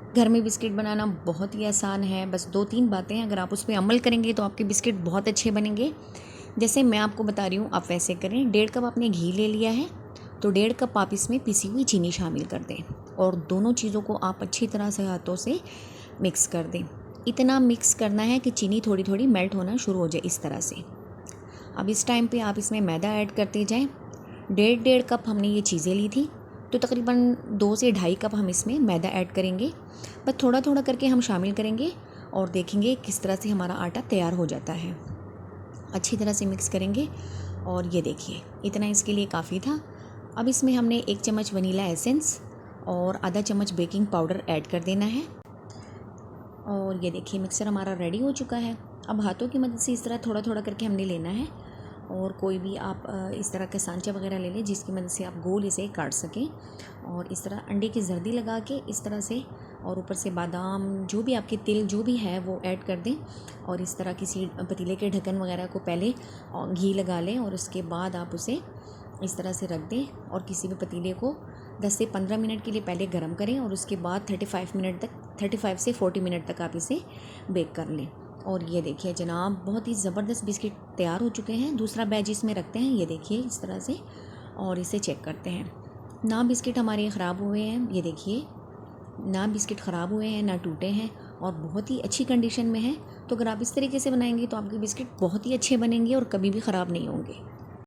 घर में बिस्किट बनाना बहुत ही आसान है, बस 2-3 बातें हैं, अगर आप उस पे अमल करेंगे तो आपके बिस्किट बहुत अच्छे बनेंगे। जैसे मैं आपको बता रही हूँ, आप वैसे करें। 1.5 कप आपने घी ले लिया है, तो 1.5 कप आप इसमें पिसी हुई चीनी शामिल कर दें और दोनों चीज़ों को आप अच्छी तरह से हाथों से मिक्स कर दें। इतना मिक्स करना है कि चीनी थोड़ी थोड़ी मेल्ट होना शुरू हो जाए, इस तरह से। अब इस टाइम पे आप इसमें मैदा ऐड करते जाएं। 1.5 कप हमने ये चीज़ें ली थी, तो तकरीबन 2 से ढाई कप हम इसमें मैदा ऐड करेंगे। बस थोड़ा थोड़ा करके हम शामिल करेंगे और देखेंगे किस तरह से हमारा आटा तैयार हो जाता है। अच्छी तरह से मिक्स करेंगे और ये देखिए, इतना इसके लिए काफ़ी था। अब इसमें हमने 1 चम्मच वनीला एसेंस और आधा चम्मच बेकिंग पाउडर ऐड कर देना है। और ये देखिए, मिक्सर हमारा रेडी हो चुका है। अब हाथों की मदद से इस तरह थोड़ा थोड़ा करके हमने लेना है और कोई भी आप इस तरह का सांचा वगैरह ले लें जिसकी मदद से आप गोल इसे काट सकें। और इस तरह अंडे की जर्दी लगा के इस तरह से, और ऊपर से बादाम, जो भी आपके तिल जो भी है वो ऐड कर दें। और इस तरह किसी पतीले के ढक्कन वगैरह को पहले घी लगा लें और उसके बाद आप उसे इस तरह से रख दें और किसी भी पतीले को 10 से 15 मिनट के लिए पहले गर्म करें और उसके बाद 35 से 40 मिनट तक आप इसे बेक कर लें। और ये देखिए जनाब, बहुत ही ज़बरदस्त बिस्किट तैयार हो चुके हैं। दूसरा बैच इसमें रखते हैं, ये देखिए इस तरह से, और इसे चेक करते हैं। ना बिस्किट हमारे ख़राब हुए हैं, ये देखिए, ना बिस्किट ख़राब हुए हैं ना टूटे हैं और बहुत ही अच्छी कंडीशन में है। तो अगर आप इस तरीके से बनाएंगे तो आपके बिस्किट बहुत ही अच्छे बनेंगे और कभी भी ख़राब नहीं होंगे।